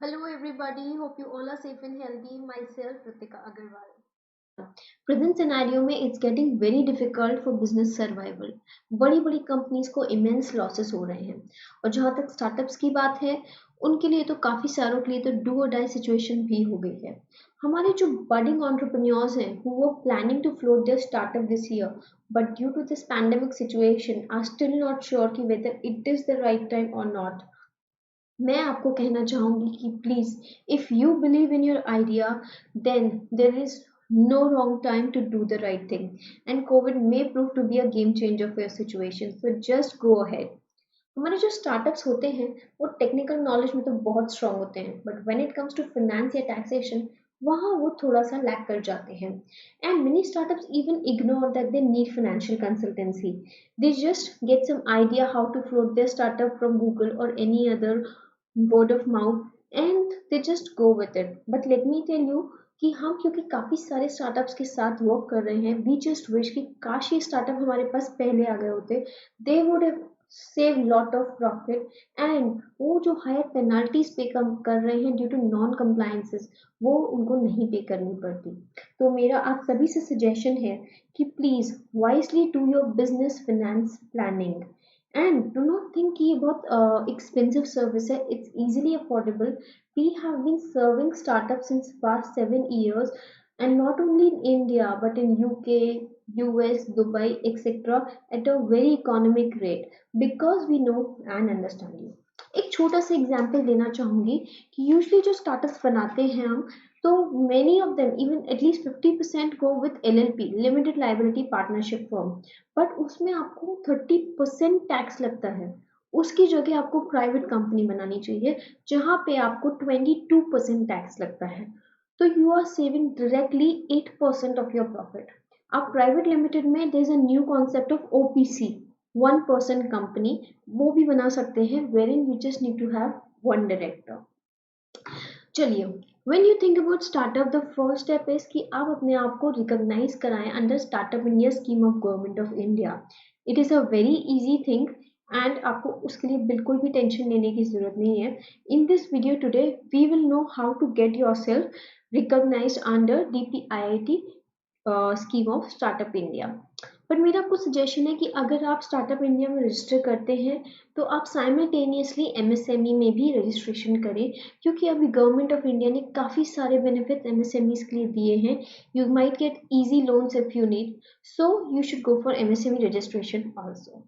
Hello everybody, hope you all are safe and healthy. Myself Ritika Agarwal. Present scenario में it's getting very difficult for business survival. बड़ी बड़ी companies को immense losses हो रहे हैं और जहाँ तक स्टार्टअप्स की बात है उनके लिए तो काफ़ी सारों के लिए तो डू और डाई सिचुएशन भी हो गई है। हमारे जो बडिंग एंटरप्रेन्योर्स हैं who were planning to float their startup this year but due to this pandemic situation are still not sure कि whether it is the right time or not. मैं आपको कहना चाहूंगी कि please if you believe in your idea then there is no wrong time to do the right thing and covid may prove to be a game changer for your situation, so just go ahead. हमारे जो startups होते हैं वो technical knowledge में तो बहुत strong होते हैं but when it comes to finance या टैक्सेशन वहाँ वो थोड़ा सा लैक कर जाते हैं and many startups even ignore that they need financial consultancy. They just get some idea how to float their startup from Google or any other word of mouth and they just go with it. But let me tell you कि हम क्योंकि काफ़ी सारे startups के साथ work कर रहे हैं वी जस्ट विश कि काश ये स्टार्टअप हमारे पास पहले आ गए होते. They would have save lot of profit and वो जो हायर पेनल्टीज पे कम कर रहे हैं ड्यू टू नॉन कंप्लायंसेस वो उनको नहीं पे करनी पड़ती. तो मेरा आप सभी से सजेशन है कि please wisely do your business finance planning and do not think कि ये बहुत एक्सपेंसिव सर्विस है. It's easily affordable. We have been serving startup since past 7 years and not only in India but in UK, US, Dubai, etc. at a very economic rate because we know and understand you. एक छोटा सा example देना चाहूंगी कि usually जो startups बनाते हैं हम तो many of them even at least 50% go with LLP limited liability partnership firm but उसमें आपको 30% टैक्स लगता है. उसकी जगह आपको प्राइवेट कंपनी बनानी चाहिए जहां पे आपको 22% टैक्स लगता है. तो you are saving directly 8% of your profit. आप प्राइवेट लिमिटेड में there is a new concept of OPC 1% company वो भी बना सकते हैं where in you just need to have one director. चलिए when you think about startup the first step is कि आप अपने आप को रिकॉग्नाइज कराएं under startup India scheme of government of India. It is a very easy thing and आपको उसके लिए बिल्कुल भी टेंशन लेने की जरूरत नहीं है. In this video today we will know how to get yourself recognised under DPIIT scheme of startup India. But मेरा आपको सजेशन है कि अगर आप स्टार्टअप इंडिया में रजिस्टर करते हैं तो आप साइमल्टेनियसली MSME में भी रजिस्ट्रेशन करें क्योंकि अभी गवर्नमेंट ऑफ इंडिया ने काफ़ी सारे बेनिफिट MSMEs के लिए दिए हैं. You might get easy loans if you need, so you should go for MSME registration also.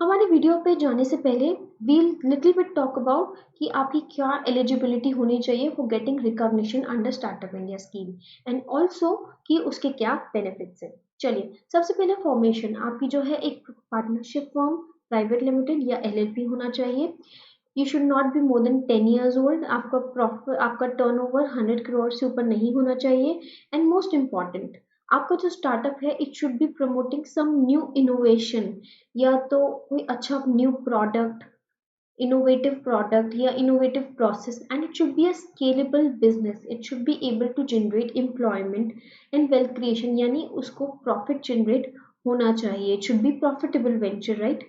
हमारे वीडियो पे जाने से पहले we'll little bit talk about कि आपकी क्या एलिजिबिलिटी होनी चाहिए for getting recognition under startup India scheme and also कि उसके क्या बेनिफिट्स हैं. चलिए सबसे पहले फॉर्मेशन आपकी जो है एक पार्टनरशिप फॉर्म प्राइवेट लिमिटेड या LLP होना चाहिए. You should not be more than 10 years old. आपका प्रॉफिट आपका टर्नओवर 100 करोड़ से ऊपर नहीं होना चाहिए एंड मोस्ट इम्पॉर्टेंट आपका जो स्टार्टअप है it should be promoting some new innovation या तो कोई अच्छा न्यू प्रोडक्ट इनोवेटिव प्रोडक्ट या innovative process and it should be a scalable business. It should be able to generate employment and wealth creation यानी उसको profit generate होना चाहिए. It should be profitable venture right.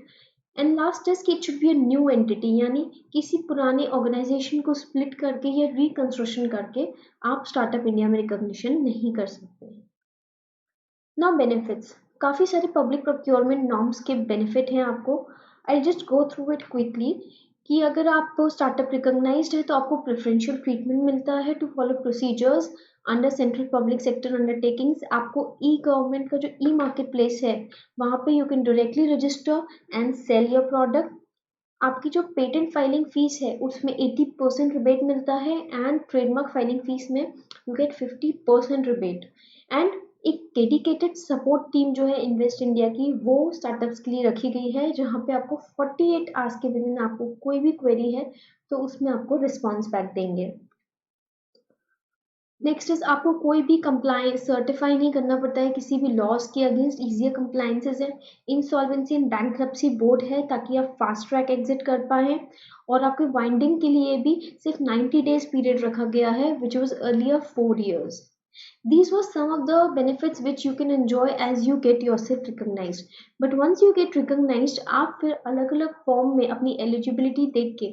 And last is कि it should be a new entity यानी किसी पुराने organisation को split करके या रिकंस्ट्रक्शन करके आप स्टार्टअप इंडिया में रिकॉग्निशन नहीं कर सकते. नाउ बेनिफिट्स काफ़ी सारे पब्लिक प्रोक्योरमेंट नॉर्म्स के बेनिफिट हैं आपको. I just go through it quickly कि अगर आप स्टार्टअप रिकॉग्नाइज्ड है तो आपको प्रेफरेंशियल ट्रीटमेंट मिलता है to follow procedures under central public sector undertakings. आपको ई गवर्नमेंट का जो ई मार्केट प्लेस है वहाँ पे you can directly register and sell your product. आपकी जो पेटेंट फाइलिंग फीस है उसमें 80% रिबेट मिलता है एंड ट्रेडमार्क फाइलिंग फीस में यू गेट 50% रिबेट. एंड एक डेडिकेटेड सपोर्ट टीम जो है इन्वेस्ट इंडिया की वो स्टार्टअप्स के लिए रखी गई है जहाँ पे आपको 48 आवर्स के विद इन आपको कोई भी क्वेरी है तो उसमें आपको रिस्पॉन्स बैक देंगे. नेक्स्ट इज आपको कोई भी कंप्लायंस सर्टिफाई नहीं करना पड़ता है किसी भी लॉज के अगेंस्ट. इजियर कंप्लायंसेज है. इंसॉल्वेंसी एंड बैंक्रप्सी बोर्ड है ताकि आप फास्ट ट्रैक एग्जिट कर पाएँ और आपके वाइंडिंग के लिए भी सिर्फ 90 days पीरियड रखा गया है which was earlier 4 years. These were some of the benefits which you can enjoy as you get yourself recognized. But once you get recognized, आप फिर अलग अलग फॉर्म में अपनी एलिजिबिलिटी देख के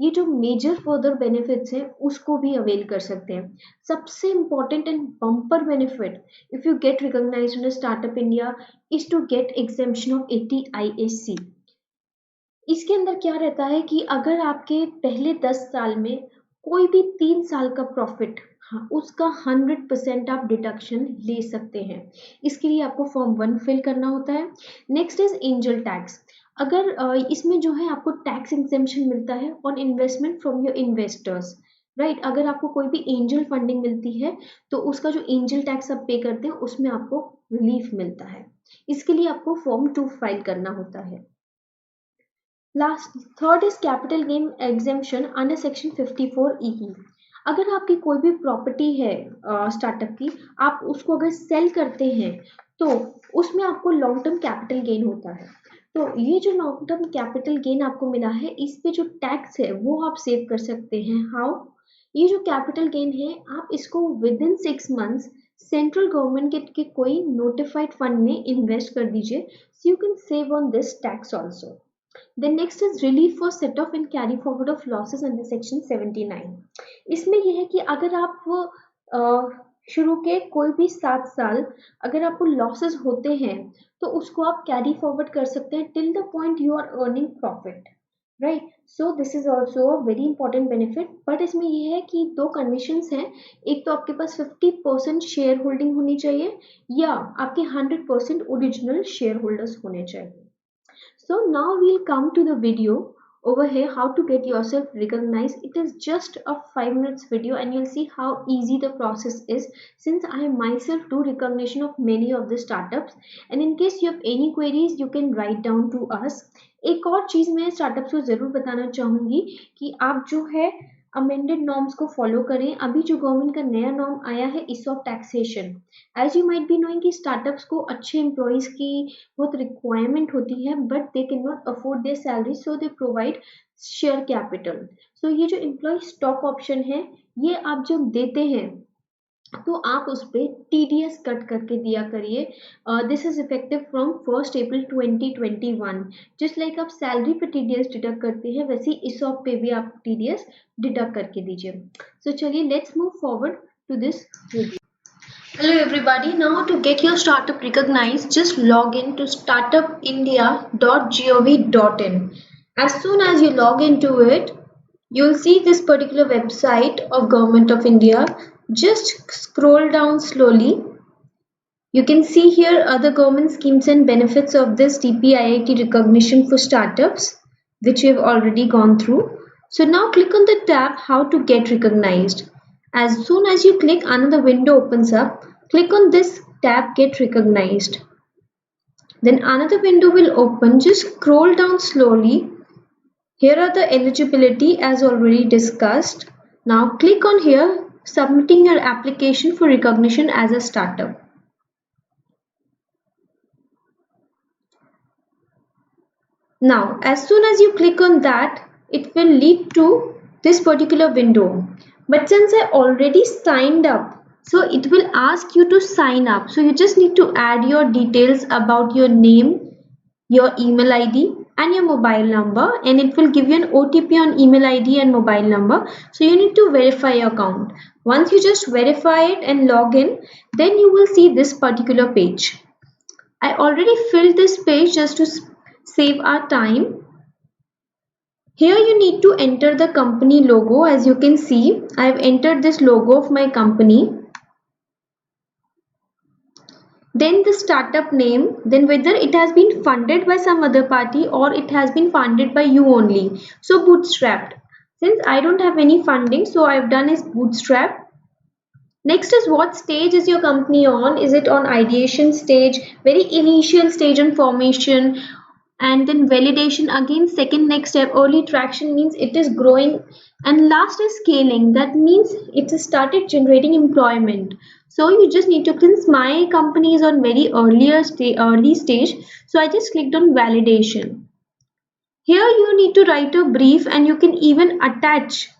ये जो मेजर फर्दर बेनिफिट्स हैं उसको भी अवेल कर सकते हैं. सबसे important and bumper benefit if you get recognised in startup India is to get exemption of 80 ISC. इसके अंदर क्या रहता है कि अगर आपके पहले 10 साल में कोई भी 3 साल का प्रॉफिट, हाँ, उसका 100% आप डिडक्शन ले सकते हैं. इसके लिए आपको फॉर्म 1 फिल करना होता है. Next is angel tax. अगर इसमें जो है आपको टैक्स एग्जेम्पशन मिलता है on investment from your investors, right. अगर आपको कोई भी एंजल फंडिंग मिलती है तो उसका जो एंजल टैक्स आप पे करते हैं उसमें आपको रिलीफ मिलता है. इसके लिए आपको फॉर्म 2 फाइल करना होता है. Last third is capital gain exemption under section 54E. अगर आपकी कोई भी प्रॉपर्टी है स्टार्टअप की, आप उसको अगर सेल करते हैं तो उसमें आपको लॉन्ग टर्म कैपिटल गेन होता है. तो ये जो लॉन्ग टर्म कैपिटल गेन आपको मिला है इस पे जो टैक्स है वो आप सेव कर सकते हैं. हाउ? ये जो कैपिटल गेन है आप इसको with in 6 months central government के कोई नोटिफाइड फंड में इन्वेस्ट कर दीजिए. So you can save on this tax also. Then next is relief for set off and carry forward of losses under section 79. इसमें यह है कि अगर आप शुरू के कोई भी 7 साल अगर आपको लॉसेस होते हैं तो उसको आप कैरी फॉरवर्ड कर सकते हैं till the point you are earning profit, right. So this is also a very important benefit. But इसमें यह है कि 2 कंडीशंस हैं. एक तो आपके पास 50% शेयर होल्डिंग होनी चाहिए या आपके 100% ओरिजिनल शेयर होल्डर्स होने चाहिए. So now we'll come to the video over here how to get yourself recognized. It is just a 5 minutes video and you'll see how easy the process is since I myself do recognition of many of the startups, and in case you have any queries you can write down to us. एक और चीज़ मैं startups को ज़रूर बताना चाहूँगी कि आप जो है अमेंडेड नॉर्म्स को फॉलो करें. अभी जो गवर्नमेंट का नया नॉर्म आया है ESOP taxation, as you might be knowing कि स्टार्टअप्स को अच्छे एम्प्लॉयज़ की बहुत रिक्वायरमेंट होती है but they can not afford their salary so they provide share capital. So ये जो एम्प्लॉय स्टॉक ऑप्शन है ये आप जब देते हैं तो आप उस पर TDS कट करके दिया करिए. This is effective from 1 April 2021. Just like आप सैलरी पे TDS डिडक्ट करते हैं वैसे ही ESOP पे भी आप TDS डिडक्ट करके दीजिए. सो चलिए let's move forward to this video. Hello everybody, now to get your startup recognized, just log in to startupindia.gov.in. As soon as you log into it, you'll see this particular website of Government of India. Just scroll down slowly. You can see here other government schemes and benefits of this TPIIT recognition for startups, which we've already gone through. So now click on the tab how to get recognized. As soon as you click, another window opens up. Click on this tab get recognized. Then another window will open. Just scroll down slowly. Here are the eligibility as already discussed. Now click on here submitting your application for recognition as a startup. Now as soon as you click on that, it will lead to this particular window. But since I already signed up, so it will ask you to sign up. So you just need to add your details about your name, your email ID and your mobile number, and it will give you an OTP on email ID and mobile number. So you need to verify your account. Once you just verify it and log in, then you will see this particular page. I already filled this page just to save our time. Here you need to enter the company logo. As you can see, I have entered this logo of my company. Then the startup name, then whether it has been funded by some other party or it has been funded by you only. So bootstrapped. Since I don't have any funding, so I've done is bootstrap. Next is what stage is your company on? Is it on ideation stage, very initial stage on formation, and then validation again, second next step, early traction means it is growing, and last is scaling, that means it has started generating employment. So you just need to, since my company is on very early stage, so I just clicked on validation. Here you need to write a brief and you can even attach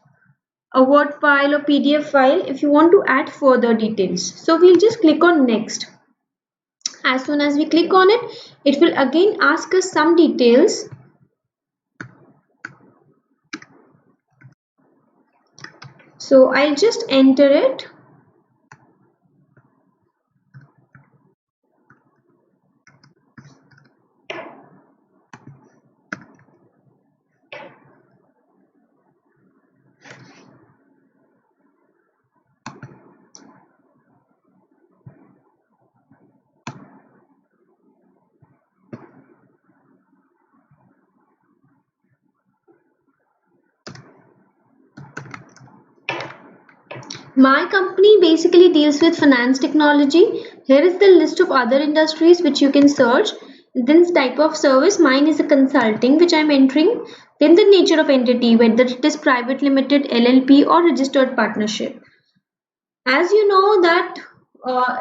a Word file or PDF file if you want to add further details. So we'll just click on next. As soon as we click on it, it will again ask us some details. So I'll just enter it. My company basically deals with finance technology. Here is the list of other industries which you can search. Then type of service, mine is a consulting which I'm entering. Then the nature of entity, whether it is private limited, LLP or registered partnership. As you know that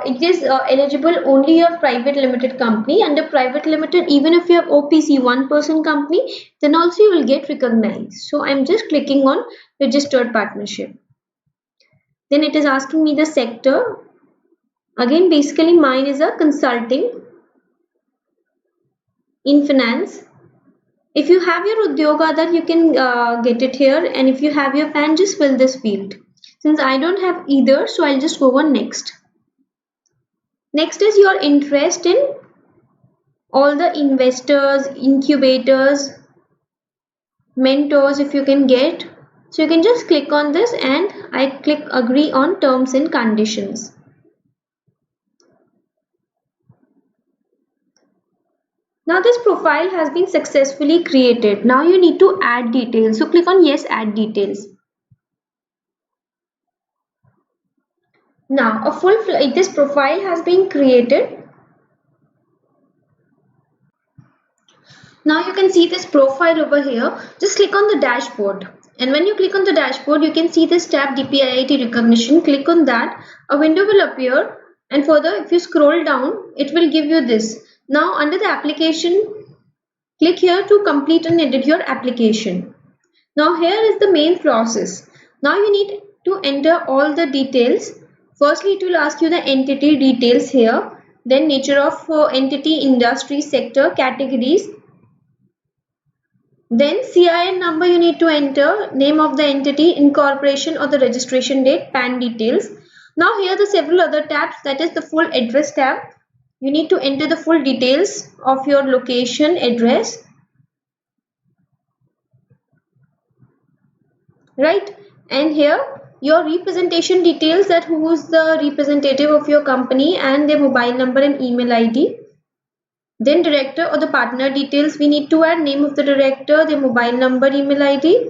it is eligible only a private limited company. Under private limited, even if you have OPC, one person company, then also you will get recognized. So I'm just clicking on registered partnership. Then it is asking me the sector. Again, basically mine is a consulting in finance. If you have your Udyog then you can get it here, and if you have your PAN, just fill this field. Since I don't have either, so I'll just go on next. Next is your interest in all the investors, incubators, mentors if you can get. So you can just click on this and I click agree on terms and conditions. Now this profile has been successfully created. Now you need to add details. So click on yes, add details. Now this profile has been created. Now you can see this profile over here. Just click on the dashboard. And when you click on the dashboard, you can see this tab DPIIT recognition. Click on that. A window will appear. And further, if you scroll down, it will give you this. Now under the application, click here to complete and edit your application. Now here is the main process. Now you need to enter all the details. Firstly, it will ask you the entity details here. Then nature of entity, industry, sector, categories. Then CIN number you need to enter, name of the entity, incorporation or the registration date, PAN details. Now here the several other tabs, that is the full address tab. You need to enter the full details of your location, address. Right? And here your representation details, that who is the representative of your company and their mobile number and email ID. Then director or the partner details we need to add, name of the director, their mobile number, email ID.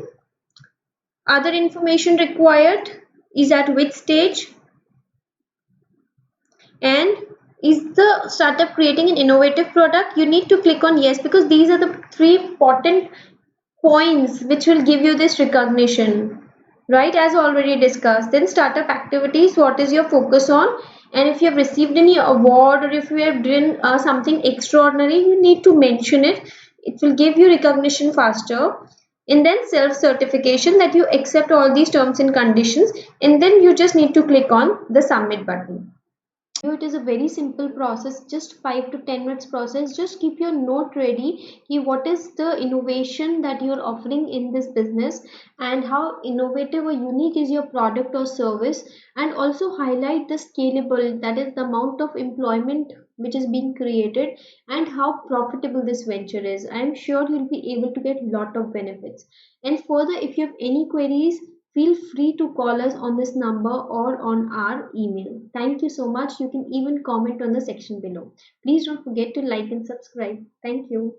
Other information required is at which stage, and is the startup creating an innovative product. You need to click on yes, because these are the three important points which will give you this recognition, right, as already discussed. Then startup activities, what is your focus on, and if you have received any award or if you have done something extraordinary, you need to mention it. It will give you recognition faster. And then self certification, that you accept all these terms and conditions, and then you just need to click on the submit button. It is a very simple process, just 5 to 10 minutes process. Just keep your note ready. What is the innovation that you are offering in this business, and how innovative or unique is your product or service, and also highlight the scalable, that is the amount of employment which is being created, and how profitable this venture is. I am sure you'll be able to get lot of benefits. And further, if you have any queries, feel free to call us on this number or on our email. Thank you so much. You can even comment on the section below. Please don't forget to like and subscribe. Thank you.